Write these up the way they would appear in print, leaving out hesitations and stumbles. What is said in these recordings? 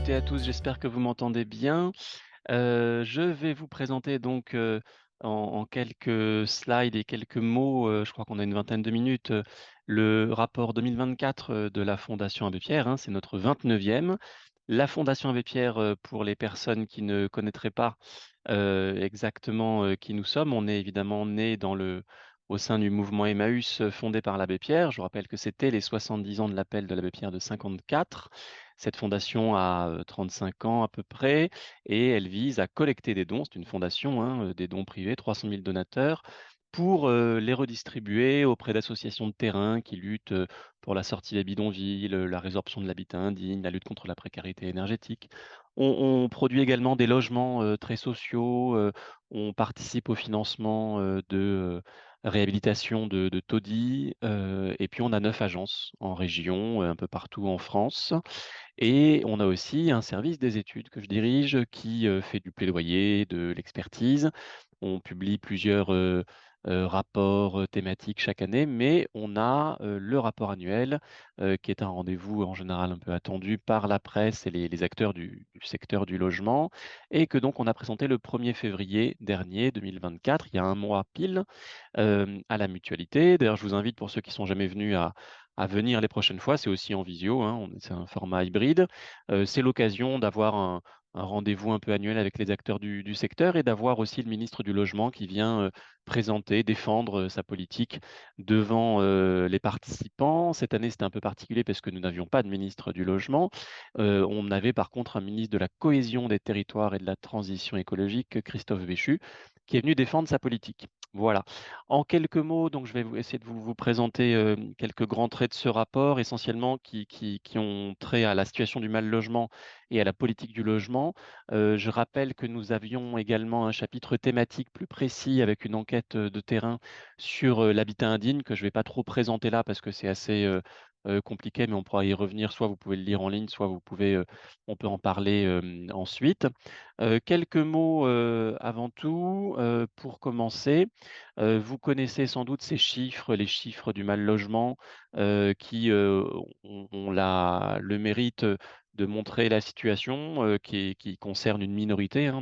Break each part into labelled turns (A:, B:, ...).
A: toutes et à tous, j'espère que vous m'entendez bien. Je vais vous présenter donc en quelques slides et quelques mots, je crois qu'on a une vingtaine de minutes, le rapport 2024 de la Fondation Abbé Pierre, hein, c'est notre 29e. La Fondation Abbé Pierre, pour les personnes qui ne connaîtraient pas exactement qui nous sommes, on est évidemment né au sein du mouvement Emmaüs fondé par l'abbé Pierre. Je vous rappelle que c'était les 70 ans de l'appel de l'abbé Pierre de 54. Cette fondation a 35 ans à peu près et elle vise à collecter des dons. C'est une fondation, hein, des dons privés, 300 000 donateurs, pour les redistribuer auprès d'associations de terrain qui luttent pour la sortie des bidonvilles, la résorption de l'habitat indigne, la lutte contre la précarité énergétique. On produit également des logements très sociaux, on participe au financement de réhabilitation de taudis, et puis on a 9 agences en région, un peu partout en France. Et on a aussi un service des études que je dirige qui fait du plaidoyer, de l'expertise. On publie plusieurs rapports thématiques chaque année, mais on a le rapport annuel qui est un rendez-vous en général un peu attendu par la presse et les acteurs du secteur du logement, et que donc on a présenté le 1er février dernier, 2024, il y a un mois pile, à la Mutualité. D'ailleurs, je vous invite, pour ceux qui sont jamais venus, à venir les prochaines fois. C'est aussi en visio, hein, c'est un format hybride. C'est l'occasion d'avoir un rendez-vous un peu annuel avec les acteurs du secteur et d'avoir aussi le ministre du Logement qui vient présenter, défendre sa politique devant les participants. Cette année, c'était un peu particulier parce que nous n'avions pas de ministre du Logement. On avait par contre un ministre de la cohésion des territoires et de la transition écologique, Christophe Béchu, qui est venu défendre sa politique. Voilà. En quelques mots, donc je vais essayer de vous présenter quelques grands traits de ce rapport, essentiellement qui ont trait à la situation du mal logement et à la politique du logement. Je rappelle que nous avions également un chapitre thématique plus précis avec une enquête de terrain sur l'habitat indigne, que je ne vais pas trop présenter là parce que c'est assez compliqué, mais on pourra y revenir. Soit vous pouvez le lire en ligne, soit on peut en parler ensuite. Quelques mots avant tout, pour commencer. Vous connaissez sans doute ces chiffres, les chiffres du mal logement, qui ont le mérite de montrer la situation qui concerne une minorité, hein,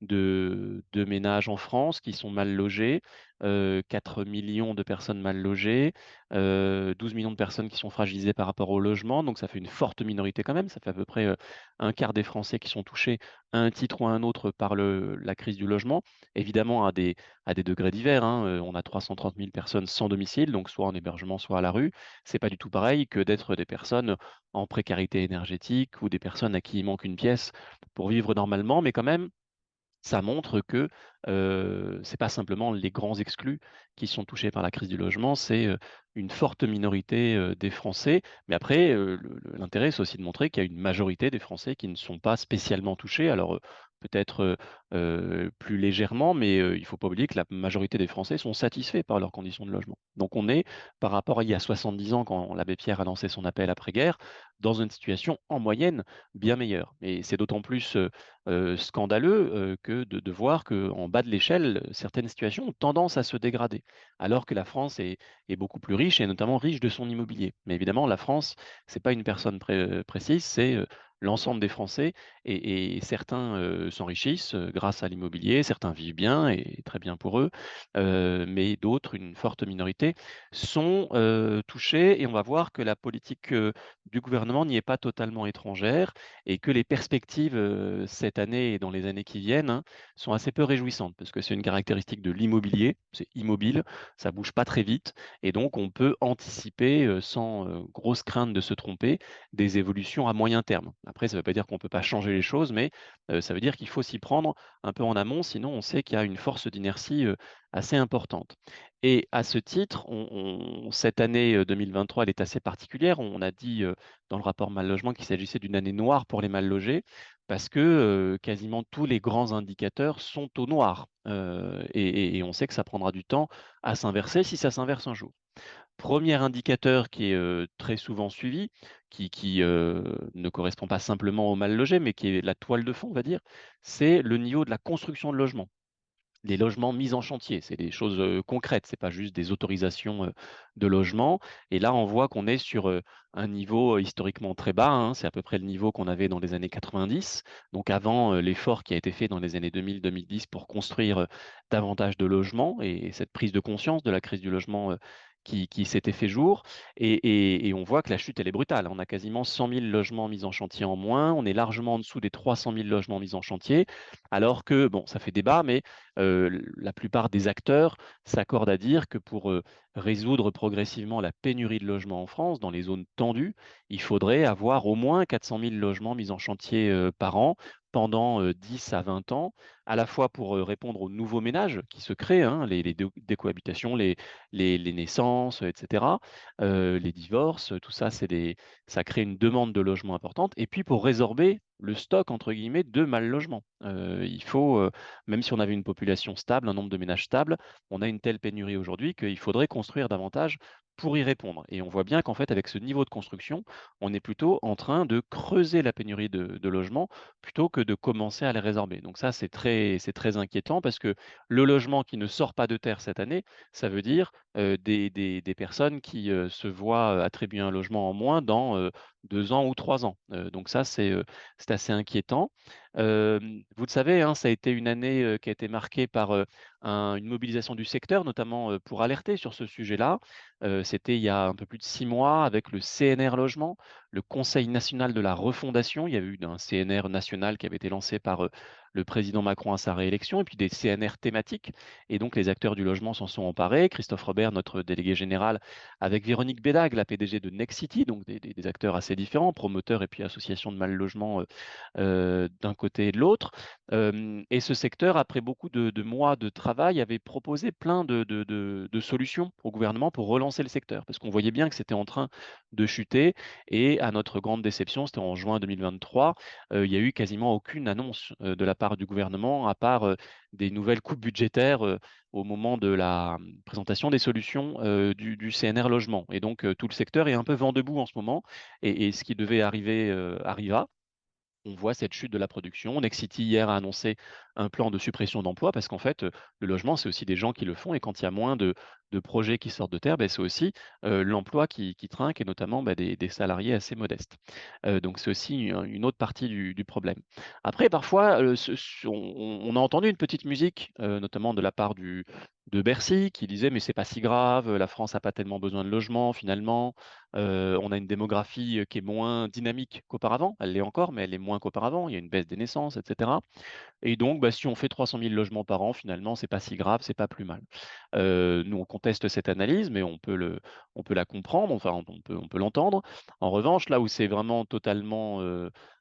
A: de ménages en France qui sont mal logés, 4 millions de personnes mal logées, 12 millions de personnes qui sont fragilisées par rapport au logement. Donc ça fait une forte minorité quand même. Ça fait à peu près un quart des Français qui sont touchés à un titre ou à un autre par la crise du logement. Évidemment, à des degrés divers, hein. On a 330 000 personnes sans domicile, donc soit en hébergement, soit à la rue. C'est pas du tout pareil que d'être des personnes en précarité énergétique ou des personnes à qui il manque une pièce pour vivre normalement, mais quand même, ça montre que c'est pas simplement les grands exclus qui sont touchés par la crise du logement, c'est une forte minorité des Français. Mais après, l'intérêt, c'est aussi de montrer qu'il y a une majorité des Français qui ne sont pas spécialement touchés. Alors, peut-être plus légèrement, mais il ne faut pas oublier que la majorité des Français sont satisfaits par leurs conditions de logement. Donc, on est, par rapport à il y a 70 ans, quand l'abbé Pierre a lancé son appel après-guerre, dans une situation en moyenne bien meilleure. Et c'est d'autant plus scandaleux que de voir qu'en bas de l'échelle, certaines situations ont tendance à se dégrader, alors que la France est beaucoup plus riche et notamment riche de son immobilier. Mais évidemment, la France, c'est pas une personne précise, c'est l'ensemble des Français et certains s'enrichissent grâce à l'immobilier, certains vivent bien et très bien pour eux, mais d'autres, une forte minorité, sont touchés et on va voir que la politique du gouvernement n'y est pas totalement étrangère et que les perspectives cette année et dans les années qui viennent, hein, sont assez peu réjouissantes parce que c'est une caractéristique de l'immobilier, c'est immobile, ça bouge pas très vite et donc on peut anticiper sans grosse crainte de se tromper des évolutions à moyen terme. Après, ça ne veut pas dire qu'on ne peut pas changer les choses, mais ça veut dire qu'il faut s'y prendre un peu en amont, sinon on sait qu'il y a une force d'inertie assez importante. Et à ce titre, cette année 2023, elle est assez particulière. On a dit dans le rapport mal logement qu'il s'agissait d'une année noire pour les mal logés parce que quasiment tous les grands indicateurs sont au noir. Et on sait que ça prendra du temps à s'inverser si ça s'inverse un jour. Premier indicateur qui est très souvent suivi, qui ne correspond pas simplement au mal logé, mais qui est la toile de fond, on va dire, c'est le niveau de la construction de logements. des logements mis en chantier. C'est des choses concrètes, c'est pas juste des autorisations de logement. Et là, on voit qu'on est sur un niveau historiquement très bas, hein. C'est à peu près le niveau qu'on avait dans les années 90, donc avant l'effort qui a été fait dans les années 2000-2010 pour construire davantage de logements et cette prise de conscience de la crise du logement qui s'était fait jour. Et on voit que la chute, elle est brutale. On a quasiment 100 000 logements mis en chantier en moins. On est largement en dessous des 300 000 logements mis en chantier, alors que, bon, ça fait débat, mais la plupart des acteurs s'accordent à dire que pour résoudre progressivement la pénurie de logements en France, dans les zones tendues, il faudrait avoir au moins 400 000 logements mis en chantier par an pendant 10 à 20 ans, à la fois pour répondre aux nouveaux ménages qui se créent, hein, les décohabitations, les naissances, etc., les divorces, tout ça, ça crée une demande de logement importante, et puis pour résorber le stock, entre guillemets, de mal logement. Il faut, même si on avait une population stable, un nombre de ménages stable, on a une telle pénurie aujourd'hui qu'il faudrait construire davantage pour y répondre. Et on voit bien qu'en fait, avec ce niveau de construction, on est plutôt en train de creuser la pénurie de logements plutôt que de commencer à les résorber. Donc ça, c'est très inquiétant parce que le logement qui ne sort pas de terre cette année, ça veut dire des personnes qui se voient attribuer un logement en moins dans 2 ans ou 3 ans. Donc ça, c'est assez inquiétant. Vous le savez, hein, ça a été une année qui a été marquée par une mobilisation du secteur, notamment pour alerter sur ce sujet-là. C'était il y a un peu plus de 6 mois avec le CNR Logement, le Conseil national de la refondation. Il y avait eu un CNR national qui avait été lancé par le président Macron à sa réélection, et puis des CNR thématiques. Et donc les acteurs du logement s'en sont emparés. Christophe Robert, notre délégué général, avec Véronique Bédag, la PDG de Nexity, donc des acteurs assez différents, promoteurs et puis associations de mal logement d'un côté et de l'autre. Et ce secteur, après beaucoup de mois de travail, avait proposé plein de solutions au gouvernement pour relancer le secteur, parce qu'on voyait bien que c'était en train de chuter. Et à notre grande déception, c'était en juin 2023, il n'y a eu quasiment aucune annonce de la part du gouvernement, à part des nouvelles coupes budgétaires au moment de la présentation des solutions du CNR Logement. Et donc, tout le secteur est un peu vent debout en ce moment, et ce qui devait arriver arriva. On voit cette chute de la production. Nexity hier a annoncé un plan de suppression d'emplois parce qu'en fait, le logement, c'est aussi des gens qui le font, et quand il y a moins de projets qui sortent de terre, ben, c'est aussi l'emploi qui trinque, et notamment ben, des salariés assez modestes. Donc c'est aussi une autre partie du problème. Après, parfois, on a entendu une petite musique, notamment de la part de Bercy, qui disait mais c'est pas si grave, la France n'a pas tellement besoin de logements finalement. On a une démographie qui est moins dynamique qu'auparavant. Elle l'est encore, mais elle est moins qu'auparavant. Il y a une baisse des naissances, etc. Et donc, bah, si on fait 300 000 logements par an, finalement, c'est pas si grave, c'est pas plus mal. Nous, on conteste cette analyse, mais on peut la comprendre, enfin, on peut l'entendre. En revanche, là où c'est vraiment totalement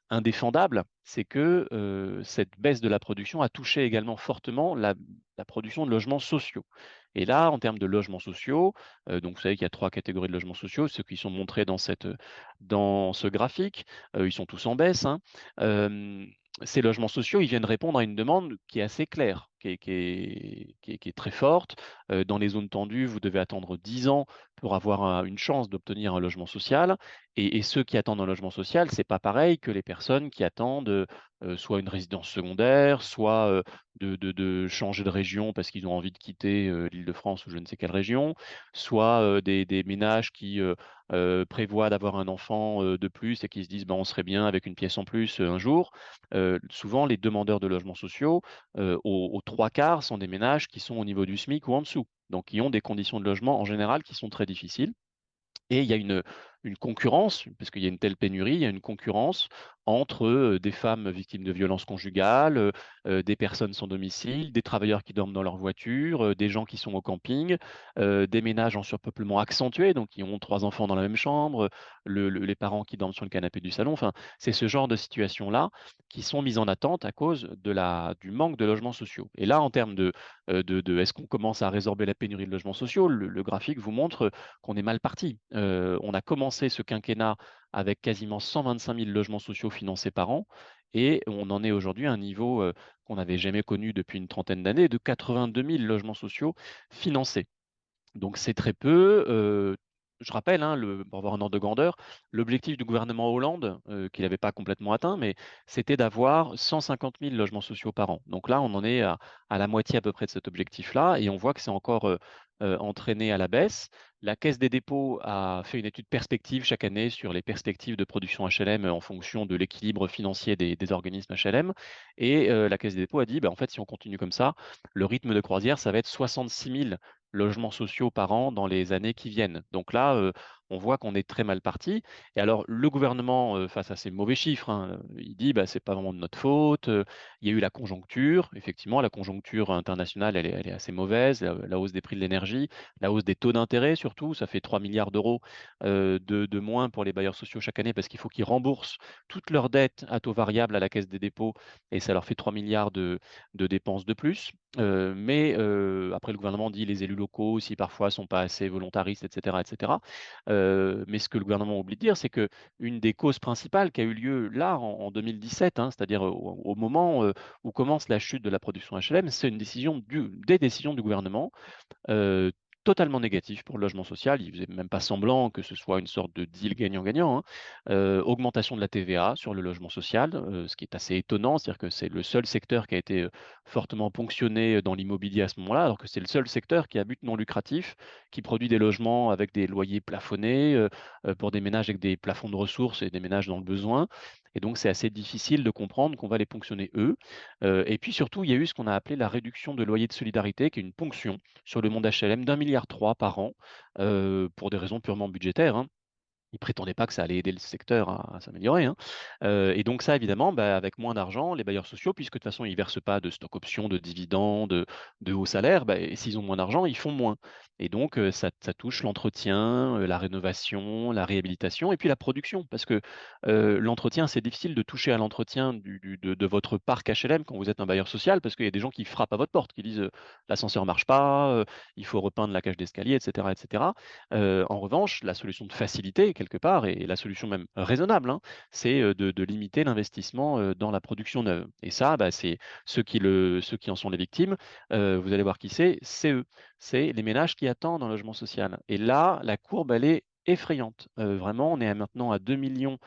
A: indéfendable, c'est que cette baisse de la production a touché également fortement la production de logements sociaux. Et là, en termes de logements sociaux, donc vous savez qu'il y a 3 catégories de logements sociaux, ceux qui sont montrés dans ce graphique, ils sont tous en baisse, hein. Euh, Ces logements sociaux, ils viennent répondre à une demande qui est assez claire, qui est très forte. Dans les zones tendues, vous devez attendre 10 ans pour avoir une chance d'obtenir un logement social. Et ceux qui attendent un logement social, c'est pas pareil que les personnes qui attendent soit une résidence secondaire, soit de changer de région parce qu'ils ont envie de quitter l'Île-de-France ou je ne sais quelle région, soit des ménages qui prévoient d'avoir un enfant de plus et qui se disent ben, on serait bien avec une pièce en plus un jour. Souvent, les demandeurs de logements sociaux, aux 3 quarts, sont des ménages qui sont au niveau du SMIC ou en dessous, donc qui ont des conditions de logement en général qui sont très difficiles. Et il y a une concurrence, parce qu'il y a une telle pénurie, il y a une concurrence entre des femmes victimes de violences conjugales, des personnes sans domicile, des travailleurs qui dorment dans leur voiture, des gens qui sont au camping, des ménages en surpeuplement accentué, donc qui ont 3 enfants dans la même chambre, les parents qui dorment sur le canapé du salon. Enfin, c'est ce genre de situations-là qui sont mises en attente à cause du manque de logements sociaux. Et là, en termes est-ce qu'on commence à résorber la pénurie de logements sociaux, le graphique vous montre qu'on est mal parti. On a commencé ce quinquennat avec quasiment 125 000 logements sociaux financés par an, et on en est aujourd'hui à un niveau qu'on n'avait jamais connu depuis une trentaine d'années, de 82 000 logements sociaux financés. Donc c'est très peu. je rappelle, hein, pour avoir un ordre de grandeur, l'objectif du gouvernement Hollande, qu'il n'avait pas complètement atteint, mais c'était d'avoir 150 000 logements sociaux par an. Donc là, on en est à la moitié à peu près de cet objectif-là, et on voit que c'est encore entraîné à la baisse. La Caisse des dépôts a fait une étude perspective chaque année sur les perspectives de production HLM en fonction de l'équilibre financier des organismes HLM. Et la Caisse des dépôts a dit, bah, en fait, si on continue comme ça, le rythme de croisière, ça va être 66 000 logements sociaux par an dans les années qui viennent. Donc là, on voit qu'on est très mal parti. Et alors, le gouvernement, face à ces mauvais chiffres, hein, il dit bah, c'est pas vraiment de notre faute. Il y a eu la conjoncture. Effectivement, la conjoncture internationale, elle est assez mauvaise. La hausse des prix de l'énergie, la hausse des taux d'intérêt surtout, ça fait 3 milliards d'euros de moins pour les bailleurs sociaux chaque année parce qu'il faut qu'ils remboursent toutes leurs dettes à taux variable à la Caisse des dépôts et ça leur fait 3 milliards de dépenses de plus. Après, le gouvernement dit les élus locaux, si parfois sont pas assez volontaristes, etc., etc. Mais ce que le gouvernement oublie de dire, c'est que une des causes principales qui a eu lieu là en 2017, hein, c'est-à-dire au moment où commence la chute de la production HLM, c'est une décision des décisions du gouvernement euh, totalement négatif pour le logement social. Il faisait même pas semblant que ce soit une sorte de deal gagnant-gagnant, hein. Augmentation de la TVA sur le logement social, ce qui est assez étonnant, c'est-à-dire que c'est le seul secteur qui a été fortement ponctionné dans l'immobilier à ce moment-là, alors que c'est le seul secteur qui a but non lucratif, qui produit des logements avec des loyers plafonnés pour des ménages avec des plafonds de ressources et des ménages dans le besoin. Et donc, c'est assez difficile de comprendre qu'on va les ponctionner eux. Et puis surtout, il y a eu ce qu'on a appelé la réduction de loyer de solidarité, qui est une ponction sur le monde HLM d'1,3 milliard par an, pour des raisons purement budgétaires, hein. Ils prétendaient pas que ça allait aider le secteur à s'améliorer, hein. Et donc ça, évidemment, bah, avec moins d'argent, les bailleurs sociaux, puisque de toute façon, ils versent pas de stock options, de dividendes, de hauts salaires, bah, et s'ils ont moins d'argent, ils font moins. Et donc, ça touche l'entretien, la rénovation, la réhabilitation, et puis la production, parce que l'entretien, c'est difficile de toucher à l'entretien de votre parc HLM quand vous êtes un bailleur social, parce qu'il y a des gens qui frappent à votre porte, qui disent l'ascenseur marche pas, il faut repeindre la cage d'escalier, etc., etc. En revanche, la solution de facilité, quelque part, et la solution même raisonnable, hein, c'est de limiter l'investissement dans la production neuve. Et ça, bah, c'est ceux qui en sont les victimes, vous allez voir qui c'est eux. C'est les ménages qui attendent un logement social. Et là, la courbe, elle est effrayante. Vraiment, on est maintenant à 2,6 millions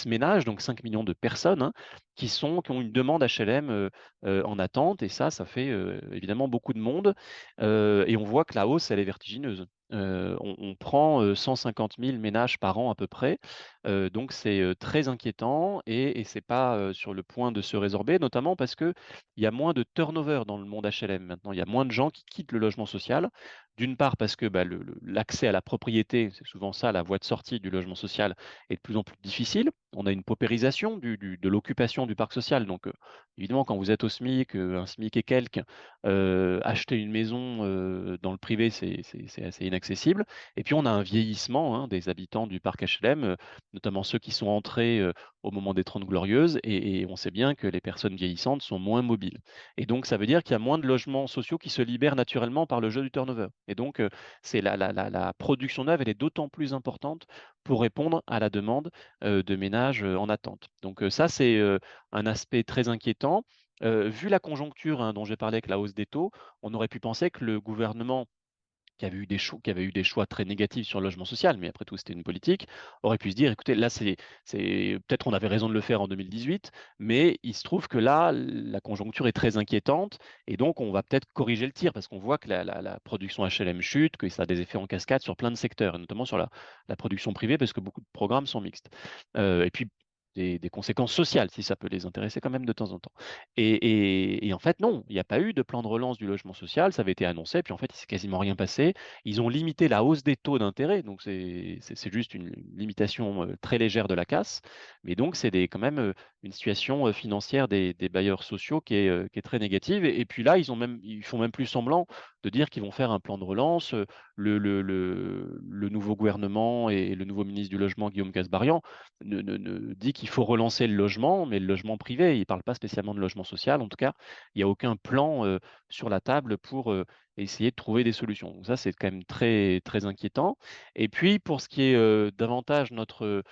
A: ménages, donc 5 millions de personnes, hein, qui ont une demande HLM en attente. Et ça fait évidemment beaucoup de monde. Et on voit que la hausse, elle est vertigineuse. On prend 150 000 ménages par an à peu près. Donc c'est très inquiétant et c'est pas sur le point de se résorber, notamment parce qu'il y a moins de turnover dans le monde HLM maintenant. Il y a moins de gens qui quittent le logement social. D'une part parce que bah, l'accès à la propriété, c'est souvent ça la voie de sortie du logement social, est de plus en plus difficile. On a une paupérisation de l'occupation du parc social. Donc évidemment, quand vous êtes au SMIC, un SMIC et quelques, acheter une maison dans le privé, c'est assez inaccessible. Et puis on a un vieillissement hein, des habitants du parc HLM, notamment ceux qui sont entrés au moment des Trente Glorieuses, et on sait bien que les personnes vieillissantes sont moins mobiles. Et donc ça veut dire qu'il y a moins de logements sociaux qui se libèrent naturellement par le jeu du turnover. Et donc c'est la production neuve, elle est d'autant plus importante pour répondre à la demande de ménages en attente. Donc ça, c'est un aspect très inquiétant. Vu la conjoncture hein, dont j'ai parlé avec la hausse des taux, on aurait pu penser que le gouvernement qui avait eu des choix très négatifs sur le logement social, mais après tout, c'était une politique, aurait pu se dire, écoutez, là, peut-être on avait raison de le faire en 2018, mais il se trouve que là, la conjoncture est très inquiétante, et donc on va peut-être corriger le tir, parce qu'on voit que la production HLM chute, que ça a des effets en cascade sur plein de secteurs, et notamment sur la production privée, parce que beaucoup de programmes sont mixtes. Et puis, des conséquences sociales, si ça peut les intéresser quand même de temps en temps. Et en fait, non, il n'y a pas eu de plan de relance du logement social, ça avait été annoncé, puis en fait, il s'est quasiment rien passé. Ils ont limité la hausse des taux d'intérêt, donc c'est juste une limitation très légère de la casse, mais donc c'est quand même une situation financière des bailleurs sociaux qui est très négative. Et puis là, ils font même plus semblant de dire qu'ils vont faire un plan de relance. Le nouveau gouvernement et le nouveau ministre du Logement, Guillaume Casbarian, dit qu'il faut relancer le logement, mais le logement privé. Il ne parle pas spécialement de logement social. En tout cas, il n'y a aucun plan sur la table pour essayer de trouver des solutions. Donc ça, c'est quand même très, très inquiétant. Et puis, pour ce qui est davantage notre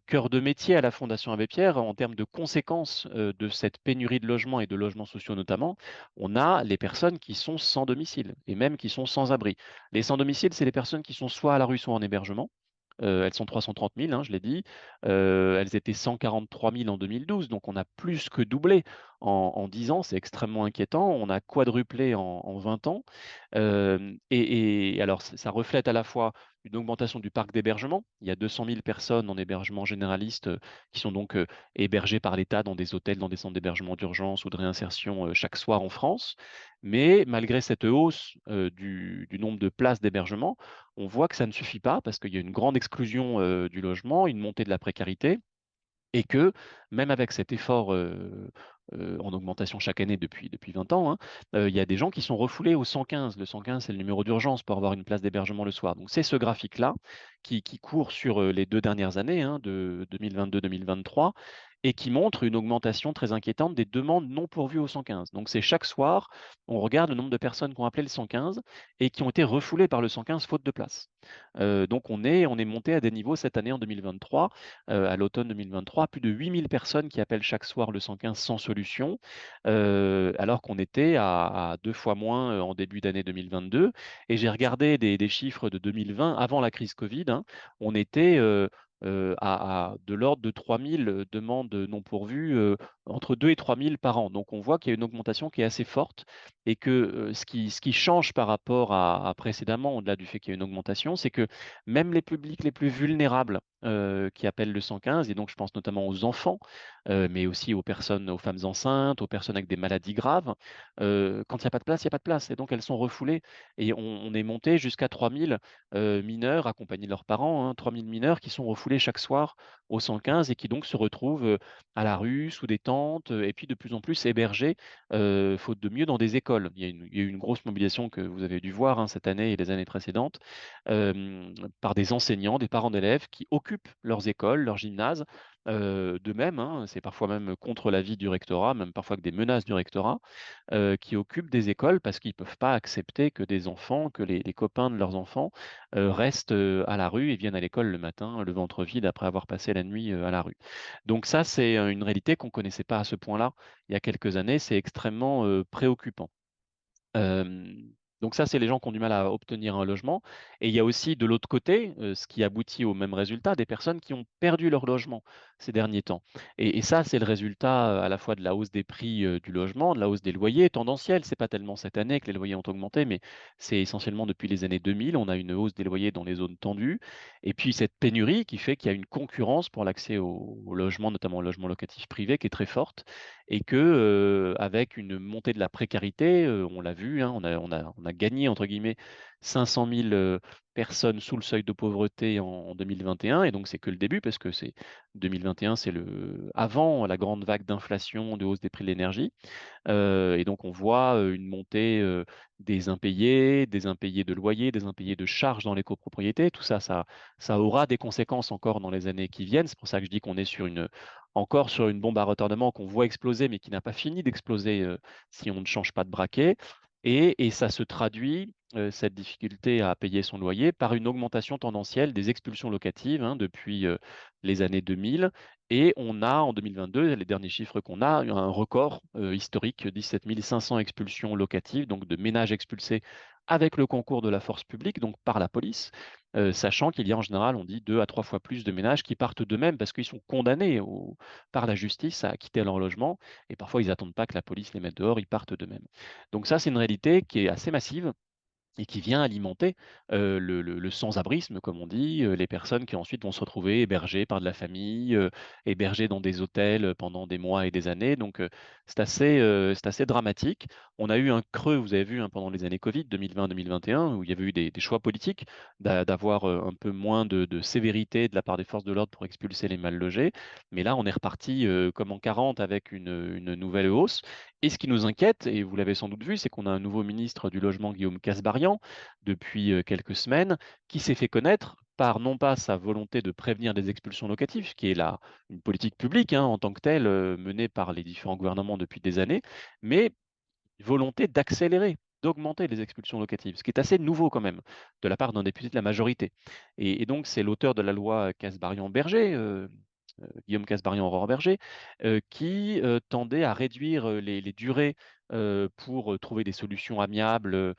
A: cœur de métier à la Fondation Abbé Pierre en termes de conséquences de cette pénurie de logements et de logements sociaux notamment. On a les personnes qui sont sans domicile et même qui sont sans abri. Les sans domicile, c'est les personnes qui sont soit à la rue, soit en hébergement. Elles sont 330 000, hein, je l'ai dit. Elles étaient 143 000 en 2012, donc on a plus que doublé en 10 ans. C'est extrêmement inquiétant. On a quadruplé en 20 ans. Et alors, ça reflète à la fois une augmentation du parc d'hébergement. Il y a 200 000 personnes en hébergement généraliste qui sont donc hébergées par l'État dans des hôtels, dans des centres d'hébergement d'urgence ou de réinsertion chaque soir en France. Mais malgré cette hausse du nombre de places d'hébergement, on voit que ça ne suffit pas parce qu'il y a une grande exclusion du logement, une montée de la précarité et que même avec cet effort en augmentation chaque année depuis 20 ans, hein, il y a des gens qui sont refoulés au 115. Le 115, c'est le numéro d'urgence pour avoir une place d'hébergement le soir. Donc c'est ce graphique-là qui court sur les 2 dernières années, hein, de 2022-2023, et qui montre une augmentation très inquiétante des demandes non pourvues au 115. Donc c'est chaque soir, on regarde le nombre de personnes qui ont appelé le 115 et qui ont été refoulées par le 115 faute de place. Donc on est monté à des niveaux cette année en 2023 à l'automne 2023, plus de 8 000 personnes qui appellent chaque soir le 115 sans solution, alors qu'on était à 2 fois moins en début d'année 2022. Et j'ai regardé des chiffres de 2020, avant la crise Covid, hein, on était à de l'ordre de 3 000 demandes non pourvues, entre 2 et 3 000 par an. Donc on voit qu'il y a une augmentation qui est assez forte et que ce qui change par rapport à précédemment, au-delà du fait qu'il y a une augmentation, c'est que même les publics les plus vulnérables qui appellent le 115, et donc je pense notamment aux enfants, mais aussi aux personnes, aux femmes enceintes, aux personnes avec des maladies graves. Quand il n'y a pas de place, il n'y a pas de place, et donc elles sont refoulées. Et on est monté jusqu'à 3000 mineurs accompagnés de leurs parents, hein, 3000 mineurs qui sont refoulés chaque soir au 115 et qui donc se retrouvent à la rue, sous des tentes, et puis de plus en plus hébergés, faute de mieux, dans des écoles. Il y a eu une grosse mobilisation que vous avez dû voir, hein, cette année et les années précédentes, par des enseignants, des parents d'élèves qui occupent leurs écoles, leurs gymnases, d'eux-mêmes, hein, c'est parfois même contre l'avis du rectorat, même parfois avec des menaces du rectorat, qui occupent des écoles parce qu'ils ne peuvent pas accepter que des enfants, que les copains de leurs enfants restent à la rue et viennent à l'école le matin, le ventre vide, après avoir passé la nuit à la rue. Donc ça, c'est une réalité qu'on ne connaissait pas à ce point-là il y a quelques années. C'est extrêmement préoccupant. Euh, donc ça, c'est les gens qui ont du mal à obtenir un logement. Et il y a aussi de l'autre côté, ce qui aboutit au même résultat, des personnes qui ont perdu leur logement ces derniers temps. Et ça, c'est le résultat à la fois de la hausse des prix du logement, de la hausse des loyers tendanciels. C'est pas tellement cette année que les loyers ont augmenté, mais c'est essentiellement depuis les années 2000. On a une hausse des loyers dans les zones tendues. Et puis cette pénurie qui fait qu'il y a une concurrence pour l'accès au logement, notamment au logement locatif privé, qui est très forte et que avec une montée de la précarité, on l'a vu, hein, on a gagné entre guillemets 500 000 personnes sous le seuil de pauvreté en 2021, et donc c'est que le début parce que c'est 2021, c'est le avant la grande vague d'inflation, de hausse des prix de l'énergie. Et donc, on voit une montée des impayés de loyer, des impayés de charges dans les copropriétés. Tout ça, ça aura des conséquences encore dans les années qui viennent. C'est pour ça que je dis qu'on est encore sur une bombe à retardement qu'on voit exploser, mais qui n'a pas fini d'exploser si on ne change pas de braquet. Et ça se traduit, cette difficulté à payer son loyer, par une augmentation tendancielle des expulsions locatives, hein, depuis les années 2000. Et on a en 2022, les derniers chiffres qu'on a, un record historique, 17 500 expulsions locatives, donc de ménages expulsés avec le concours de la force publique, donc par la police, sachant qu'il y a en général, on dit, 2 à 3 fois plus de ménages qui partent d'eux-mêmes parce qu'ils sont condamnés par la justice à quitter leur logement, et parfois ils n'attendent pas que la police les mette dehors, ils partent d'eux-mêmes. Donc ça, c'est une réalité qui est assez massive et qui vient alimenter le sans-abrisme, comme on dit, les personnes qui ensuite vont se retrouver hébergées par de la famille, hébergées dans des hôtels pendant des mois et des années. Donc c'est assez dramatique. On a eu un creux, vous avez vu, hein, pendant les années Covid 2020-2021, où il y avait eu des choix politiques d'avoir un peu moins de sévérité de la part des forces de l'ordre pour expulser les mal logés. Mais là, on est reparti comme en 40 avec une nouvelle hausse. Et ce qui nous inquiète, et vous l'avez sans doute vu, c'est qu'on a un nouveau ministre du Logement, Guillaume Kasbarian, depuis quelques semaines, qui s'est fait connaître par non pas sa volonté de prévenir des expulsions locatives, ce qui est là une politique publique, hein, en tant que telle, menée par les différents gouvernements depuis des années, mais volonté d'accélérer d'augmenter les expulsions locatives, ce qui est assez nouveau quand même, de la part d'un député de la majorité. Et donc, c'est l'auteur de la loi Casbarian-Berger, Guillaume Casbarian-Aurore-Berger, qui tendait à réduire les durées pour trouver des solutions amiables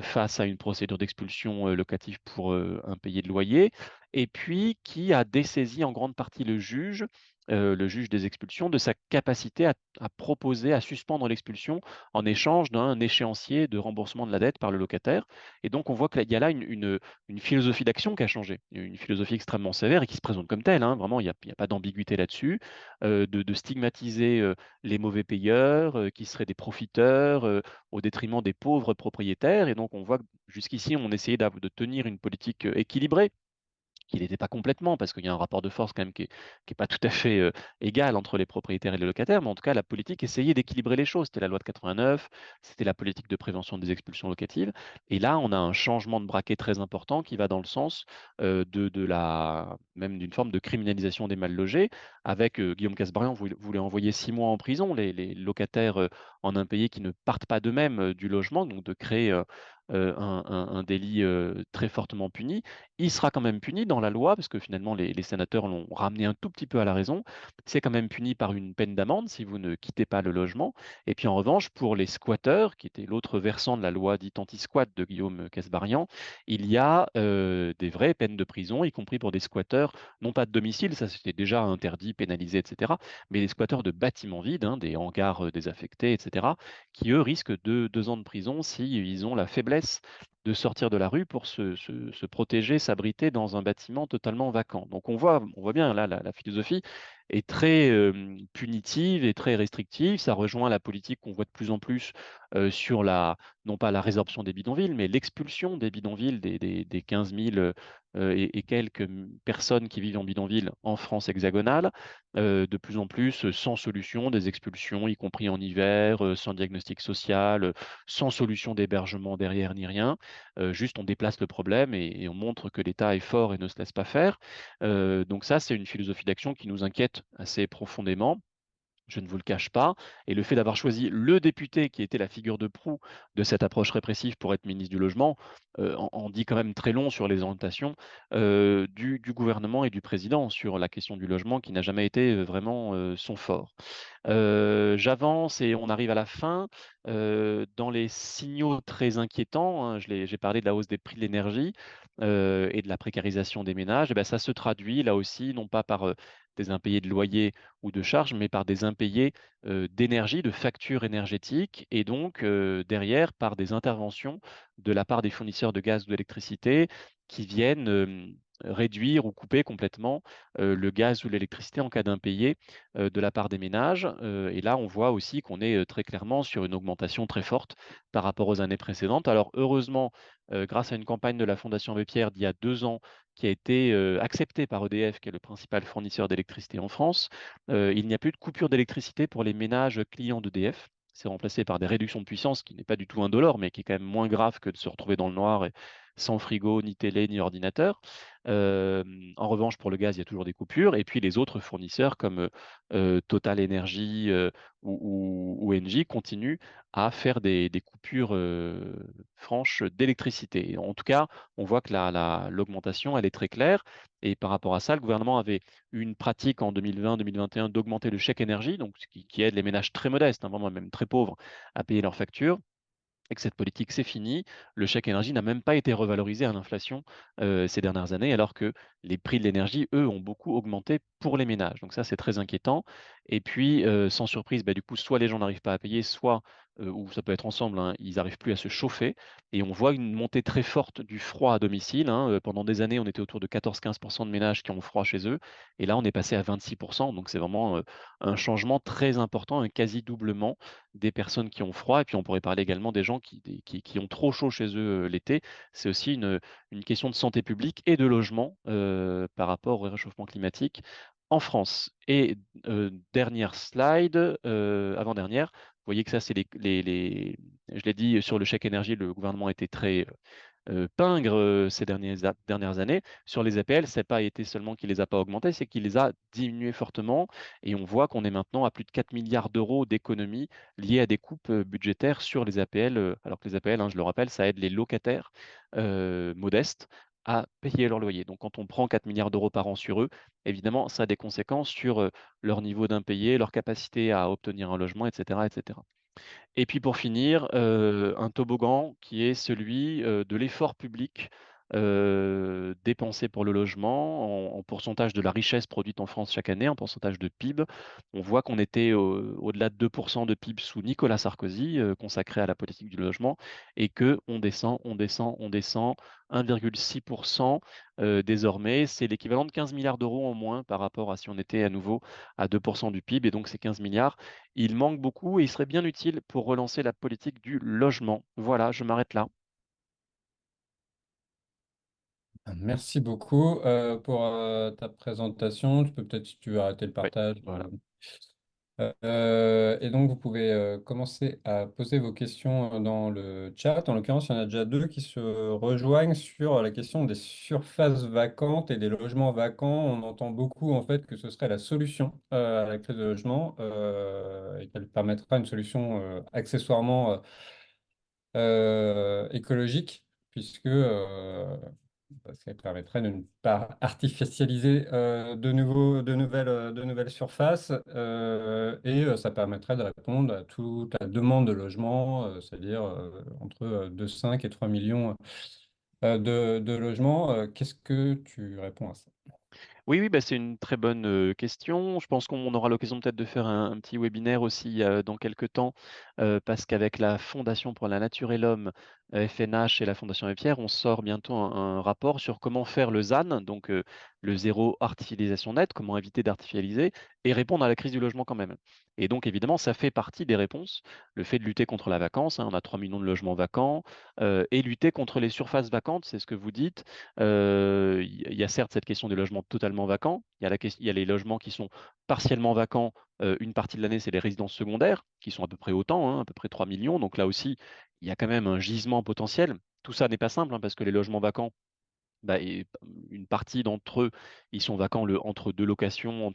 A: face à une procédure d'expulsion locative pour impayé de loyer, et puis qui a dessaisi en grande partie le juge des expulsions, de sa capacité à proposer, à suspendre l'expulsion en échange d'un échéancier de remboursement de la dette par le locataire. Et donc, on voit qu'il y a là une philosophie d'action qui a changé, une philosophie extrêmement sévère et qui se présente comme telle, hein. Vraiment, il y a pas d'ambiguïté là-dessus, de stigmatiser les mauvais payeurs, qui seraient des profiteurs, au détriment des pauvres propriétaires. Et donc, on voit que jusqu'ici, on essayait de tenir une politique équilibrée, qu'il n'était pas complètement, parce qu'il y a un rapport de force quand même qui est pas tout à fait égal entre les propriétaires et les locataires, mais en tout cas, la politique essayait d'équilibrer les choses. C'était la loi de 89, c'était la politique de prévention des expulsions locatives, et là, on a un changement de braquet très important qui va dans le sens même d'une forme de criminalisation des mal logés, avec Guillaume Casbarian voulait envoyer 6 mois en prison les locataires en impayés qui ne partent pas d'eux-mêmes du logement, donc de créer un délit très fortement puni. Il sera quand même puni dans la loi, parce que finalement les sénateurs l'ont ramené un tout petit peu à la raison. C'est quand même puni par une peine d'amende si vous ne quittez pas le logement. Et puis en revanche, pour les squatteurs, qui était l'autre versant de la loi dite anti-squat de Guillaume Casbarian, il y a des vraies peines de prison, y compris pour des squatteurs, non pas de domicile, ça c'était déjà interdit, pénalisé, etc., mais des squatteurs de bâtiments vides, hein, des hangars désaffectés, etc., qui eux risquent de 2 ans de prison s'ils ont la faiblesse de sortir de la rue pour se protéger, s'abriter dans un bâtiment totalement vacant. Donc on voit bien là, la philosophie est très punitive et très restrictive. Ça rejoint la politique qu'on voit de plus en plus sur non pas la résorption des bidonvilles, mais l'expulsion des bidonvilles, des 15 000 et quelques personnes qui vivent en bidonville en France hexagonale, de plus en plus sans solution, des expulsions, y compris en hiver, sans diagnostic social, sans solution d'hébergement derrière ni rien. Juste, on déplace le problème et on montre que l'État est fort et ne se laisse pas faire. Donc ça, c'est une philosophie d'action qui nous inquiète assez profondément. Je ne vous le cache pas. Et le fait d'avoir choisi le député qui était la figure de proue de cette approche répressive pour être ministre du Logement en dit quand même très long sur les orientations du gouvernement et du président sur la question du logement qui n'a jamais été vraiment son fort. J'avance et on arrive à la fin. Dans les signaux très inquiétants, hein, j'ai parlé de la hausse des prix de l'énergie et de la précarisation des ménages. Eh ben, ça se traduit là aussi, non pas par des impayés de loyer ou de charges, mais par des impayés d'énergie, de factures énergétiques, et donc derrière par des interventions de la part des fournisseurs de gaz ou d'électricité qui viennent réduire ou couper complètement le gaz ou l'électricité en cas d'impayé de la part des ménages. Et là, on voit aussi qu'on est très clairement sur une augmentation très forte par rapport aux années précédentes. Alors, heureusement, grâce à une campagne de la Fondation Abbé Pierre d'il y a 2 ans, qui a été acceptée par EDF, qui est le principal fournisseur d'électricité en France, il n'y a plus de coupure d'électricité pour les ménages clients d'EDF. C'est remplacé par des réductions de puissance, qui n'est pas du tout indolore, mais qui est quand même moins grave que de se retrouver dans le noir et sans frigo, ni télé, ni ordinateur. Euh, En revanche, pour le gaz, il y a toujours des coupures. Et puis les autres fournisseurs comme Total Energy ou Engie continuent à faire des coupures franches d'électricité. En tout cas, on voit que l'augmentation, elle est très claire. Et par rapport à ça, le gouvernement avait eu une pratique en 2020-2021 d'augmenter le chèque énergie, donc ce qui aide les ménages très modestes, hein, vraiment même très pauvres, à payer leurs factures, et que cette politique, c'est fini. Le chèque énergie n'a même pas été revalorisé à l'inflation ces dernières années, alors que les prix de l'énergie, eux, ont beaucoup augmenté pour les ménages. Donc ça, c'est très inquiétant. Et puis, sans surprise, bah, du coup, soit les gens n'arrivent pas à payer, soit, ou ça peut être ensemble, hein, ils n'arrivent plus à se chauffer. Et on voit une montée très forte du froid à domicile, hein. Pendant des années, on était autour de 14-15% de ménages qui ont froid chez eux. Et là, on est passé à 26%. Donc c'est vraiment un changement très important, un quasi doublement des personnes qui ont froid. Et puis on pourrait parler également des gens qui ont trop chaud chez eux l'été. C'est aussi une question de santé publique et de logement par rapport au réchauffement climatique en France. Et dernière slide, avant-dernière, vous voyez que ça, c'est je l'ai dit sur le chèque énergie, le gouvernement était très pingre ces dernières années. Sur les APL, c'est pas été seulement qu'il les a pas augmentés, c'est qu'il les a diminués fortement. Et on voit qu'on est maintenant à plus de 4 milliards d'euros d'économies liées à des coupes budgétaires sur les APL. Alors que les APL, hein, je le rappelle, ça aide les locataires modestes à payer leur loyer. Donc quand on prend 4 milliards d'euros par an sur eux, évidemment, ça a des conséquences sur leur niveau d'impayé, leur capacité à obtenir un logement, etc., etc. Et puis pour finir, un toboggan qui est celui de l'effort public dépensé pour le logement en pourcentage de la richesse produite en France chaque année, en pourcentage de PIB. On voit qu'on était au-delà de 2% de PIB sous Nicolas Sarkozy, consacré à la politique du logement, et que on descend, on descend, on descend, 1,6% désormais. C'est l'équivalent de 15 milliards d'euros en moins par rapport à si on était à nouveau à 2% du PIB, et donc ces 15 milliards il manque beaucoup et il serait bien utile pour relancer la politique du logement. Voilà, je m'arrête là.
B: Merci beaucoup pour ta présentation. Tu peux peut-être, si tu veux, arrêter le
A: Oui,
B: partage.
A: voilà.
B: Et donc, vous pouvez commencer à poser vos questions dans le chat. En l'occurrence, il y en a déjà deux qui se rejoignent sur la question des surfaces vacantes et des logements vacants. On entend beaucoup, en fait, que ce serait la solution à la crise de logement et qu'elle permettra une solution accessoirement écologique, puisque ça permettrait de ne pas artificialiser de nouvelles surfaces et ça permettrait de répondre à toute la demande de logement, c'est-à-dire entre 2,5 et 3 millions de logements. Qu'est-ce que tu réponds à ça?
A: Oui, oui, bah, c'est une très bonne question. Je pense qu'on aura l'occasion peut-être de faire un petit webinaire aussi dans quelques temps, parce qu'avec la Fondation pour la Nature et l'Homme, FNH et la Fondation Abbé Pierre, on sort bientôt un rapport sur comment faire le ZAN, donc le zéro artificialisation nette, comment éviter d'artificialiser et répondre à la crise du logement quand même. Et donc évidemment, ça fait partie des réponses, le fait de lutter contre la vacance, hein, on a 3 millions de logements vacants, et lutter contre les surfaces vacantes, c'est ce que vous dites. Il y a certes cette question des logements totalement vacants. Il y a les logements qui sont partiellement vacants. Une partie de l'année, c'est les résidences secondaires, qui sont à peu près autant, hein, à peu près 3 millions. Donc là aussi, il y a quand même un gisement potentiel. Tout ça n'est pas simple, hein, parce que les logements vacants, bah, une partie d'entre eux, ils sont vacants entre deux locations,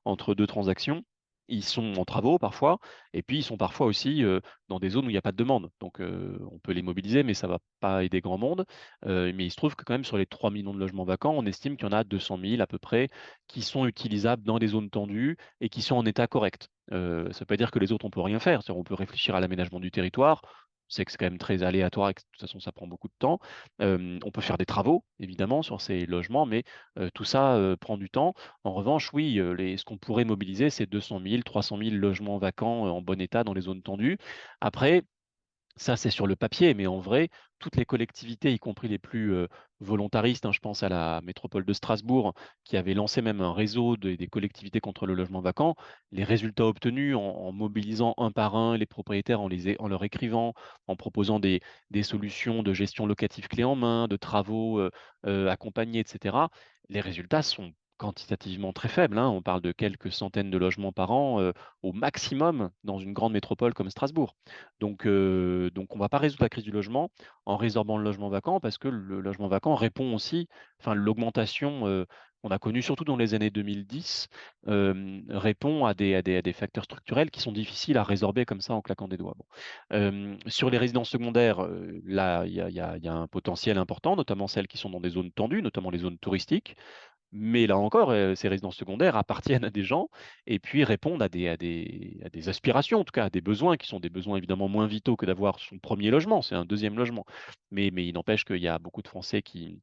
A: entre deux transactions. Ils sont en travaux parfois, et puis ils sont parfois aussi dans des zones où il n'y a pas de demande. Donc on peut les mobiliser, mais ça ne va pas aider grand monde. Mais il se trouve que quand même sur les 3 millions de logements vacants, on estime qu'il y en a 200 000 à peu près qui sont utilisables dans des zones tendues et qui sont en état correct. Ça ne veut pas dire que les autres, on peut rien faire. C'est-à-dire, on peut réfléchir à l'aménagement du territoire. On sait que c'est quand même très aléatoire et que de toute façon, ça prend beaucoup de temps. On peut faire des travaux, évidemment, sur ces logements, mais tout ça prend du temps. En revanche, oui, ce qu'on pourrait mobiliser, c'est 200 000, 300 000 logements vacants en bon état dans les zones tendues. Après, ça, c'est sur le papier, mais en vrai, toutes les collectivités, y compris les plus volontaristes, hein, je pense à la métropole de Strasbourg, qui avait lancé même un réseau des collectivités contre le logement vacant, les résultats obtenus en mobilisant un par un les propriétaires, en leur écrivant, en proposant des solutions de gestion locative clé en main, de travaux accompagnés, etc., les résultats sont quantitativement très faibles, hein. On parle de quelques centaines de logements par an au maximum dans une grande métropole comme Strasbourg. Donc on ne va pas résoudre la crise du logement en résorbant le logement vacant parce que le logement vacant répond aussi, enfin l'augmentation qu'on a connue surtout dans les années 2010 répond à des facteurs structurels qui sont difficiles à résorber comme ça en claquant des doigts. Bon. Sur les résidences secondaires, là, il y a un potentiel important, notamment celles qui sont dans des zones tendues, notamment les zones touristiques. Mais là encore, ces résidences secondaires appartiennent à des gens et puis répondent à des aspirations, en tout cas à des besoins qui sont des besoins évidemment moins vitaux que d'avoir son premier logement, c'est un deuxième logement. Mais il n'empêche qu'il y a beaucoup de Français qui,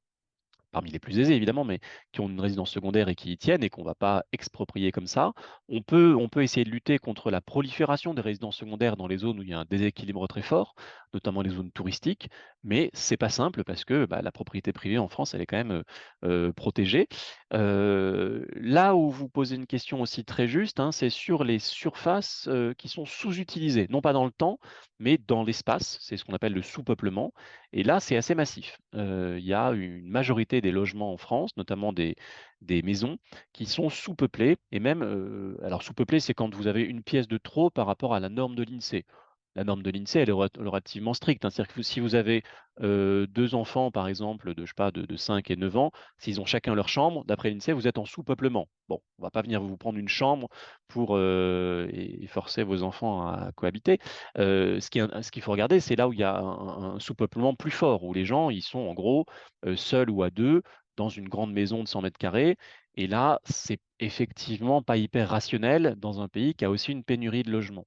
A: parmi les plus aisés évidemment, mais qui ont une résidence secondaire et qui y tiennent et qu'on ne va pas exproprier comme ça. On peut essayer de lutter contre la prolifération des résidences secondaires dans les zones où il y a un déséquilibre très fort, notamment les zones touristiques, mais c'est pas simple parce que bah, la propriété privée en France, elle est quand même protégée. Là où vous posez une question aussi très juste, hein, c'est sur les surfaces qui sont sous-utilisées, non pas dans le temps, mais dans l'espace, c'est ce qu'on appelle le sous-peuplement. Et là, c'est assez massif. Il y a une majorité des logements en France, notamment des maisons, qui sont sous-peuplées. Et même, alors sous-peuplées, c'est quand vous avez une pièce de trop par rapport à la norme de l'INSEE. la norme de l'INSEE, elle est relativement stricte, hein. C'est-à-dire que si vous avez deux enfants, par exemple, de, je sais pas, de 5 et 9 ans, s'ils ont chacun leur chambre, d'après l'INSEE, vous êtes en sous-peuplement. Bon, on va pas venir vous prendre une chambre pour et forcer vos enfants à cohabiter. Ce qu'il faut regarder, c'est là où il y a un sous-peuplement plus fort, où les gens, ils sont en gros seuls ou à deux dans une grande maison de 100 mètres carrés. Et là, c'est effectivement pas hyper rationnel dans un pays qui a aussi une pénurie de logements.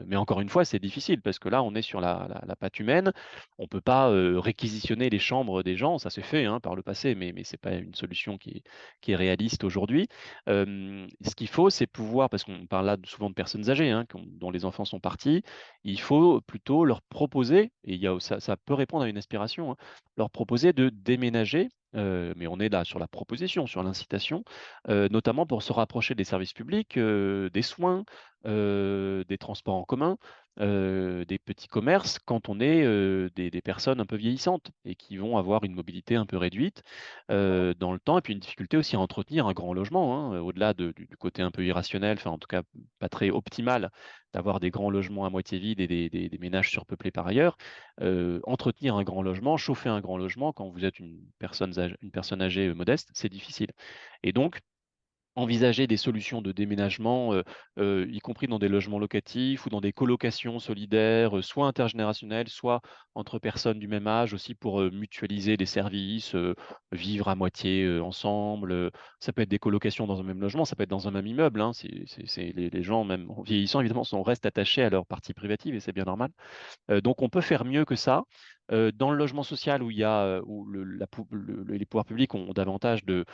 A: Mais encore une fois, c'est difficile parce que là, on est sur la patte humaine. On ne peut pas réquisitionner les chambres des gens. Ça s'est fait hein, par le passé, mais ce n'est pas une solution qui est réaliste aujourd'hui. Ce qu'il faut, c'est pouvoir, parce qu'on parle là souvent de personnes âgées hein, dont les enfants sont partis, il faut plutôt leur proposer, et ça peut répondre à une aspiration, hein, leur proposer de déménager. Mais on est là sur la proposition, sur l'incitation, notamment pour se rapprocher des services publics, des soins, des transports en commun, des petits commerces, quand on est des personnes un peu vieillissantes et qui vont avoir une mobilité un peu réduite dans le temps, et puis une difficulté aussi à entretenir un grand logement, hein, au-delà du côté un peu irrationnel, enfin en tout cas pas très optimal d'avoir des grands logements à moitié vides et des ménages surpeuplés par ailleurs. Entretenir un grand logement, chauffer un grand logement quand vous êtes une personne âgée modeste, c'est difficile. Et donc, envisager des solutions de déménagement, y compris dans des logements locatifs ou dans des colocations solidaires, soit intergénérationnelles, soit entre personnes du même âge aussi pour mutualiser les services, vivre à moitié ensemble. Ça peut être des colocations dans un même logement, ça peut être dans un même immeuble, hein. Les gens, même en vieillissant, évidemment, restent attachés à leur partie privative et c'est bien normal. Donc on peut faire mieux que ça. Dans le logement social où il y a où les pouvoirs publics ont davantage de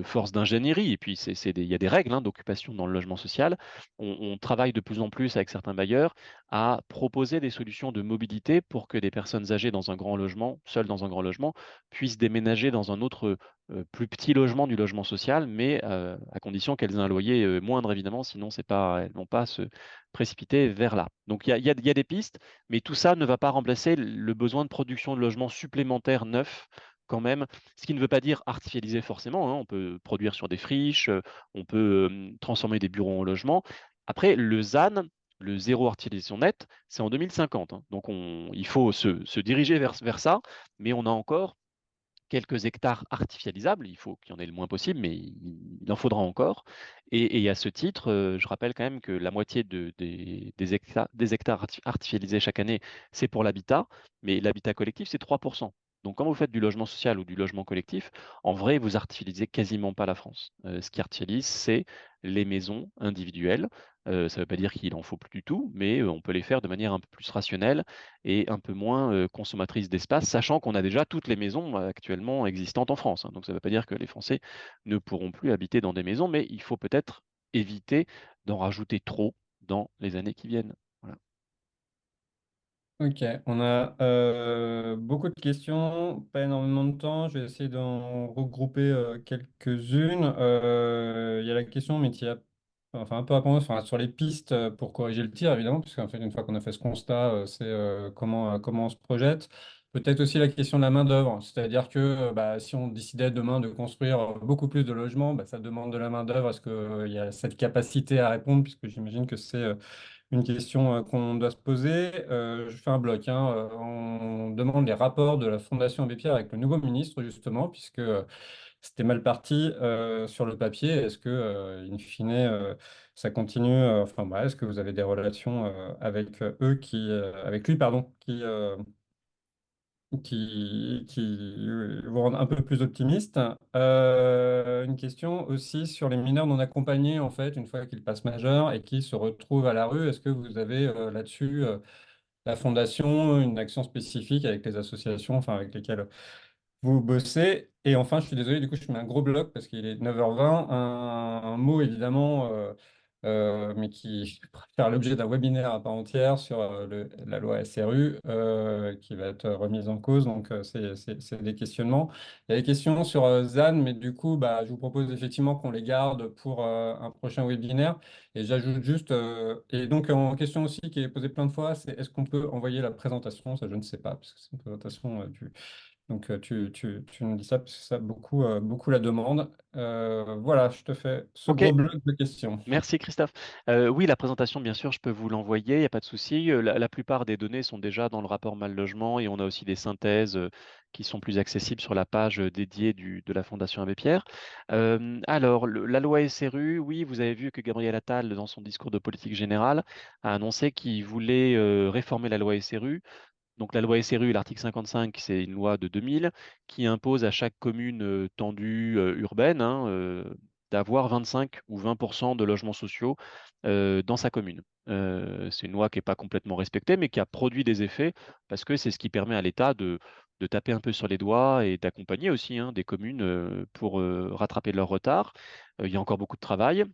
A: force d'ingénierie, et puis il y a des règles hein, d'occupation dans le logement social, on travaille de plus en plus avec certains bailleurs à proposer des solutions de mobilité pour que des personnes âgées dans un grand logement, seules dans un grand logement, puissent déménager dans un autre plus petit logement du logement social, mais à condition qu'elles aient un loyer moindre évidemment, sinon c'est pas, elles n'ont pas à se précipiter vers là. Donc il y a des pistes, mais tout ça ne va pas remplacer le besoin de production de logements supplémentaires neufs quand même, ce qui ne veut pas dire artificialiser forcément, hein. On peut produire sur des friches, on peut transformer des bureaux en logements. Après, le ZAN, le zéro artificialisation net, c'est en 2050, hein. Donc il faut se diriger vers ça, mais on a encore quelques hectares artificialisables. Il faut qu'il y en ait le moins possible, mais il en faudra encore. Et à ce titre, je rappelle quand même que la moitié des hectares artificialisés chaque année, c'est pour l'habitat, mais l'habitat collectif, c'est 3%. Donc, quand vous faites du logement social ou du logement collectif, en vrai, vous artificialisez quasiment pas la France. Ce qui artificialise, c'est les maisons individuelles. Ça ne veut pas dire qu'il en faut plus du tout, mais on peut les faire de manière un peu plus rationnelle et un peu moins consommatrice d'espace, sachant qu'on a déjà toutes les maisons actuellement existantes en France, hein. Donc ça ne veut pas dire que les Français ne pourront plus habiter dans des maisons, mais il faut peut-être éviter d'en rajouter trop dans les années qui viennent. Voilà.
B: Ok, on a beaucoup de questions, pas énormément de temps. Je vais essayer d'en regrouper quelques-unes. Il y a la question, mais qui a enfin un peu répondu enfin, sur les pistes pour corriger le tir, évidemment, puisqu'en fait, une fois qu'on a fait ce constat, c'est comment on se projette. Peut-être aussi la question de la main-d'œuvre, c'est-à-dire que bah, si on décidait demain de construire beaucoup plus de logements, bah, ça demande de la main-d'œuvre. Est-ce qu'il y a cette capacité à répondre, puisque j'imagine que c'est une question qu'on doit se poser. Je fais un bloc, hein. On demande les rapports de la Fondation Abbé Pierre avec le nouveau ministre, justement, puisque c'était mal parti sur le papier. Est-ce que, in fine, ça continue enfin, bah, est-ce que vous avez des relations avec eux avec lui, pardon, qui vous rendent un peu plus optimiste. Une question aussi sur les mineurs non accompagnés, en fait, une fois qu'ils passent majeurs et qui se retrouvent à la rue. Est-ce que vous avez là-dessus la fondation, une action spécifique avec les associations, enfin, avec lesquelles vous bossez? Et enfin, je suis désolé, du coup, je mets un gros bloc parce qu'il est 9h20. Un mot, évidemment, mais qui va faire l'objet d'un webinaire à part entière sur la loi SRU qui va être remise en cause. Donc, c'est des questionnements. Il y a des questions sur ZAN, mais du coup, bah, je vous propose effectivement qu'on les garde pour un prochain webinaire. Et j'ajoute juste, et donc en question aussi qui est posée plein de fois, c'est est-ce qu'on peut envoyer la présentation? Ça, je ne sais pas, parce que c'est une présentation Donc tu nous dis ça parce que ça beaucoup, beaucoup la demande. Voilà, je te fais ce
A: Ok,
B: gros bloc de questions.
A: merci Christophe. Oui, la présentation, bien sûr, je peux vous l'envoyer, il n'y a pas de souci. La plupart des données sont déjà dans le rapport Mal Logement et on a aussi des synthèses qui sont plus accessibles sur la page dédiée de la Fondation Abbé Pierre. Alors, la loi SRU, oui, vous avez vu que Gabriel Attal, dans son discours de politique générale, a annoncé qu'il voulait réformer la loi SRU. Donc la loi SRU, l'article 55, c'est une loi de 2000 qui impose à chaque commune tendue urbaine d'avoir 25 ou 20% de logements sociaux dans sa commune. C'est une loi qui n'est pas complètement respectée, mais qui a produit des effets parce que c'est ce qui permet à l'État de taper un peu sur les doigts et d'accompagner aussi des communes pour rattraper leur retard. Il y a encore beaucoup de travail.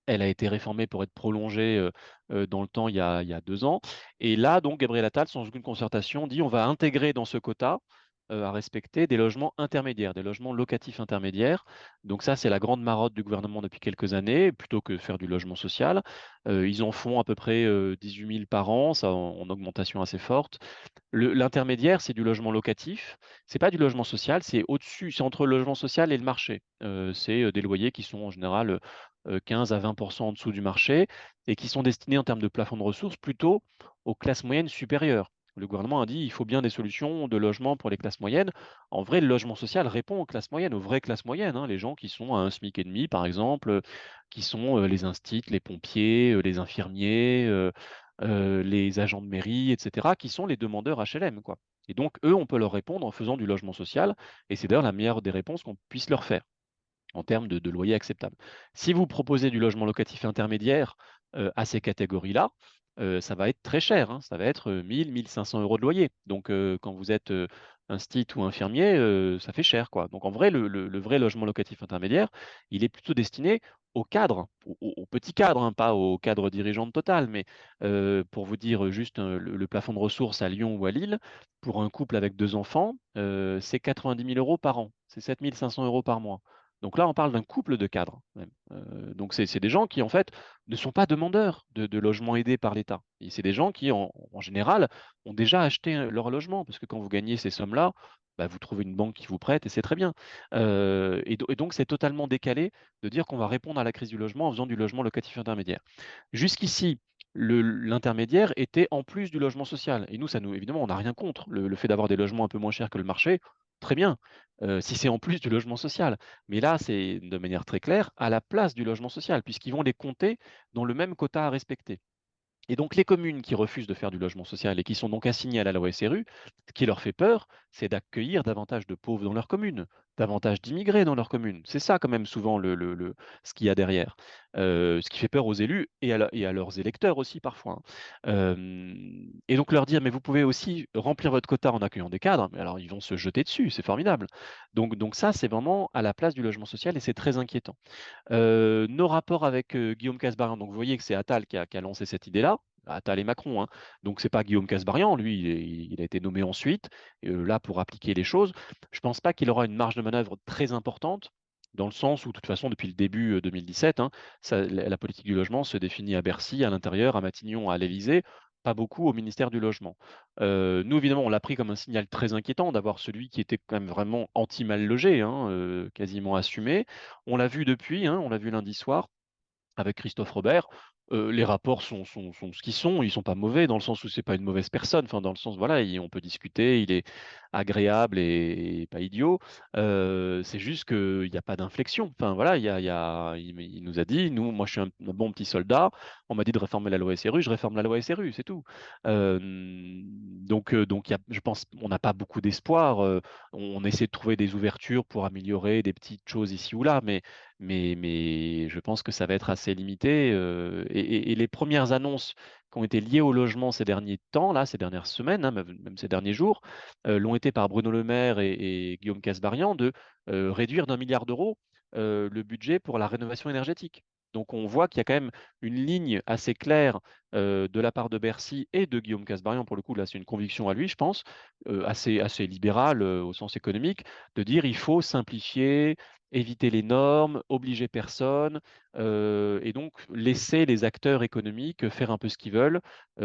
A: Elle a été réformée pour être prolongée dans le temps il y a 2 ans. Et là, donc, Gabriel Attal, sans aucune concertation, dit on va intégrer dans ce quota à respecter des logements intermédiaires, des logements locatifs intermédiaires. Donc ça, c'est la grande marotte du gouvernement depuis quelques années, plutôt que faire du logement social. Ils en font à peu près 18 000 par an, ça en augmentation assez forte. L'intermédiaire, c'est du logement locatif. C'est pas du logement social, c'est au-dessus, c'est entre le logement social et le marché. C'est des loyers qui sont en général 15 à 20% en dessous du marché et qui sont destinés en termes de plafond de ressources plutôt aux classes moyennes supérieures. Le gouvernement a dit il faut bien des solutions de logement pour les classes moyennes. En vrai, le logement social répond aux classes moyennes, aux vraies classes moyennes, les gens qui sont à un SMIC et demi, par exemple, qui sont les instituts, les pompiers, les infirmiers, les agents de mairie, etc., qui sont les demandeurs HLM, quoi. Et donc, eux, on peut leur répondre en faisant du logement social, et c'est d'ailleurs la meilleure des réponses qu'on puisse leur faire en termes de loyer acceptable. Si vous proposez du logement locatif intermédiaire à ces catégories-là, ça va être très cher, ça va être 1000, 1500 euros de loyer. Donc, quand vous êtes un stit ou infirmier, ça fait cher, quoi. Donc, en vrai, le vrai logement locatif intermédiaire, il est plutôt destiné aux cadres, aux petits cadres, pas aux cadres dirigeants de Total, mais pour vous dire juste le plafond de ressources à Lyon ou à Lille, pour un couple avec 2 enfants, c'est 90 000 euros par an, c'est 7 500 euros par mois. Donc là, on parle d'un couple de cadres, même. Donc c'est des gens qui, en fait, ne sont pas demandeurs de logements aidés par l'État. Et c'est des gens qui, en général, ont déjà acheté leur logement, parce que quand vous gagnez ces sommes-là, bah, vous trouvez une banque qui vous prête et c'est très bien. Et donc, c'est totalement décalé de dire qu'on va répondre à la crise du logement en faisant du logement locatif intermédiaire. Jusqu'ici, l'intermédiaire était en plus du logement social. Et nous, évidemment, on n'a rien contre le fait d'avoir des logements un peu moins chers que le marché. Très bien, si c'est en plus du logement social. Mais là, c'est de manière très claire à la place du logement social, puisqu'ils vont les compter dans le même quota à respecter. Et donc, les communes qui refusent de faire du logement social et qui sont donc assignées à la loi SRU, ce qui leur fait peur, c'est d'accueillir davantage de pauvres dans leur commune, davantage d'immigrés dans leur commune. C'est ça, quand même, souvent, ce qu'il y a derrière. Ce qui fait peur aux élus et à leurs électeurs aussi, parfois. Et donc, leur dire, mais vous pouvez aussi remplir votre quota en accueillant des cadres, mais alors ils vont se jeter dessus, c'est formidable. Donc ça, c'est vraiment à la place du logement social et c'est très inquiétant. Nos rapports avec Guillaume Casbarian, donc vous voyez que c'est Attal qui a lancé cette idée-là. Attal et Macron, donc c'est pas Guillaume Casbarian, lui, il a été nommé ensuite, là pour appliquer les choses. Je pense pas qu'il aura une marge de manœuvre très importante, dans le sens où, de toute façon, depuis le début 2017, la politique du logement se définit à Bercy, à l'intérieur, à Matignon, à l'Élysée, pas beaucoup au ministère du Logement. Nous, évidemment, on l'a pris comme un signal très inquiétant d'avoir celui qui était quand même vraiment anti-mal logé, quasiment assumé. On l'a vu depuis, on l'a vu lundi soir avec Christophe Robert. Les rapports sont ce qu'ils sont. Ils sont pas mauvais dans le sens où c'est pas une mauvaise personne. Enfin, dans le sens, voilà, on peut discuter. Il est agréable et pas idiot. C'est juste qu'il n'y a pas d'inflexion. Enfin, voilà, il nous a dit, moi, je suis un bon petit soldat. On m'a dit de réformer la loi SRU. Je réforme la loi SRU, c'est tout. Donc, je pense, on n'a pas beaucoup d'espoir. On essaie de trouver des ouvertures pour améliorer des petites choses ici ou là, mais je pense que ça va être assez limité. Et les premières annonces qui ont été liées au logement ces derniers temps, là, ces dernières semaines, même ces derniers jours, l'ont été par Bruno Le Maire et Guillaume Casbarian de réduire d'1 milliard d'euros le budget pour la rénovation énergétique. Donc on voit qu'il y a quand même une ligne assez claire de la part de Bercy et de Guillaume Casbarian, pour le coup, là c'est une conviction à lui, je pense, assez libérale au sens économique, de dire il faut simplifier, éviter les normes, obliger personne, et donc laisser les acteurs économiques faire un peu ce qu'ils veulent,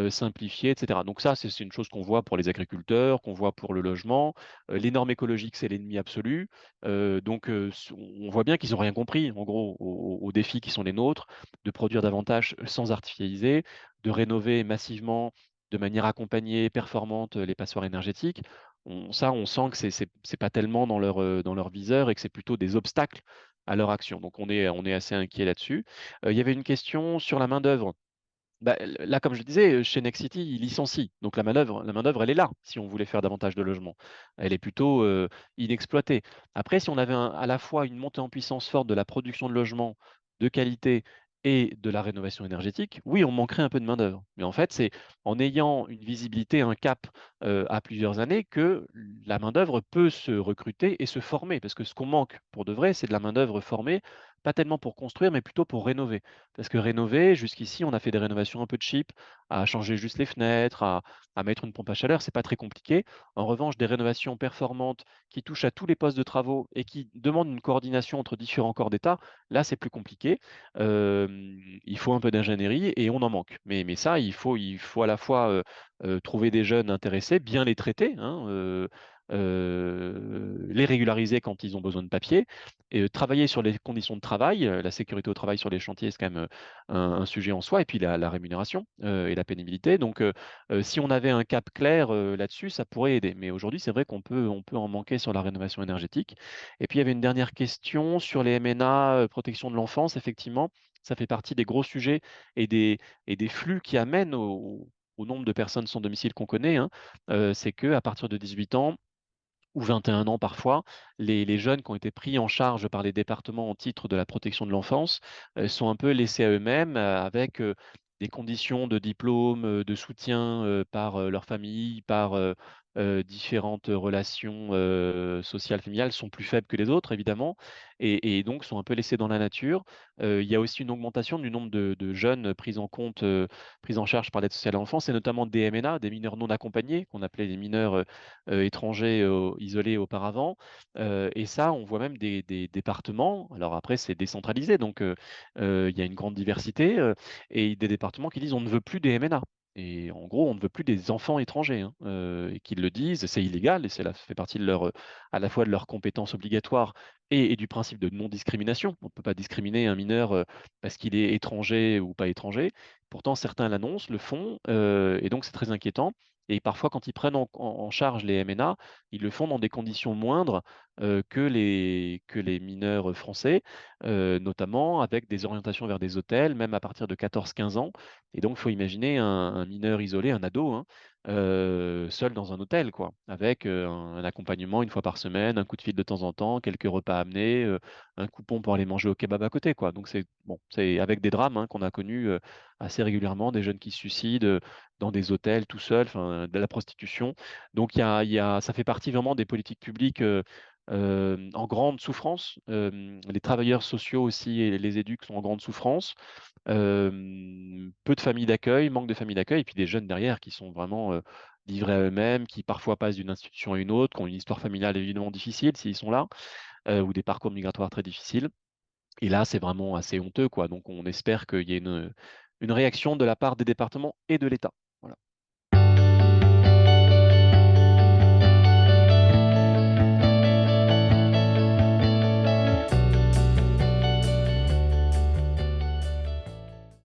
A: simplifier, etc. Donc ça, c'est une chose qu'on voit pour les agriculteurs, qu'on voit pour le logement. Les normes écologiques, c'est l'ennemi absolu. On voit bien qu'ils n'ont rien compris, en gros, aux défis qui sont les nôtres, de produire davantage sans artificialiser, de rénover massivement de manière accompagnée, performante, les passoires énergétiques. On sent que c'est pas tellement dans leur viseur et que c'est plutôt des obstacles à leur action. Donc on est assez inquiet là-dessus. Il y avait une question sur la main-d'œuvre. Bah, là, comme je disais, chez Nexity, ils licencient. Donc la main-d'œuvre, elle est là si on voulait faire davantage de logements. Elle est plutôt inexploitée. Après, si on avait à la fois une montée en puissance forte de la production de logements de qualité et de la rénovation énergétique, oui, on manquerait un peu de main-d'œuvre. Mais en fait, c'est en ayant une visibilité, un cap à plusieurs années que la main-d'œuvre peut se recruter et se former. Parce que ce qu'on manque pour de vrai, c'est de la main-d'œuvre formée, pas tellement pour construire, mais plutôt pour rénover. Parce que rénover, jusqu'ici, on a fait des rénovations un peu cheap, à changer juste les fenêtres, à mettre une pompe à chaleur, c'est pas très compliqué. En revanche, des rénovations performantes qui touchent à tous les postes de travaux et qui demandent une coordination entre différents corps d'État, là, c'est plus compliqué. Il faut un peu d'ingénierie et on en manque. Mais ça, il faut à la fois trouver des jeunes intéressés, bien les traiter, hein, les régulariser quand ils ont besoin de papier, et travailler sur les conditions de travail, la sécurité au travail sur les chantiers, c'est quand même un sujet en soi, et puis la rémunération et la pénibilité. Si on avait un cap clair là-dessus, ça pourrait aider. Mais aujourd'hui, c'est vrai on peut en manquer sur la rénovation énergétique. Et puis, il y avait une dernière question sur les MNA, protection de l'enfance. Effectivement, ça fait partie des gros sujets et et des flux qui amènent au nombre de personnes sans domicile qu'on connaît, hein. C'est qu'à partir de 18 ans, ou 21 ans parfois, les jeunes qui ont été pris en charge par les départements au titre de la protection de l'enfance sont un peu laissés à eux-mêmes avec des conditions de diplôme, de soutien par leur famille, par différentes relations sociales, familiales, sont plus faibles que les autres, évidemment, et donc sont un peu laissés dans la nature. Il y a aussi une augmentation du nombre de jeunes pris en compte, pris en charge par l'aide sociale à l'enfance, et notamment des MNA, des mineurs non accompagnés, qu'on appelait les mineurs étrangers isolés auparavant. Et ça, on voit même des départements. Alors après, c'est décentralisé, donc il y a une grande diversité, et des départements qui disent on ne veut plus des MNA. Et en gros, on ne veut plus des enfants étrangers, hein, et qu'ils le disent, c'est illégal, et ça fait partie de à la fois de leurs compétences obligatoires et du principe de non-discrimination. On ne peut pas discriminer un mineur parce qu'il est étranger ou pas étranger. Pourtant, certains l'annoncent, le font, et donc c'est très inquiétant. Et parfois, quand ils prennent en charge les MNA, ils le font dans des conditions moindres que les mineurs français, notamment avec des orientations vers des hôtels, même à partir de 14-15 ans. Et donc, il faut imaginer un mineur isolé, un ado, hein, seul dans un hôtel, quoi, avec un accompagnement une fois par semaine, un coup de fil de temps en temps, quelques repas amenés, un coupon pour aller manger au kebab à côté, quoi. Donc, c'est bon, c'est avec des drames qu'on a connus assez régulièrement, des jeunes qui se suicident dans des hôtels tout seuls, enfin, de la prostitution. Donc ça fait partie vraiment des politiques publiques en grande souffrance. Les travailleurs sociaux aussi et les éducs sont en grande souffrance. Peu de familles d'accueil, manque de familles d'accueil, et puis des jeunes derrière qui sont vraiment livrés à eux-mêmes, qui parfois passent d'une institution à une autre, qui ont une histoire familiale évidemment difficile s'ils sont là, ou des parcours migratoires très difficiles. Et là, c'est vraiment assez honteux, quoi. Donc on espère qu'il y ait une réaction de la part des départements et de l'État.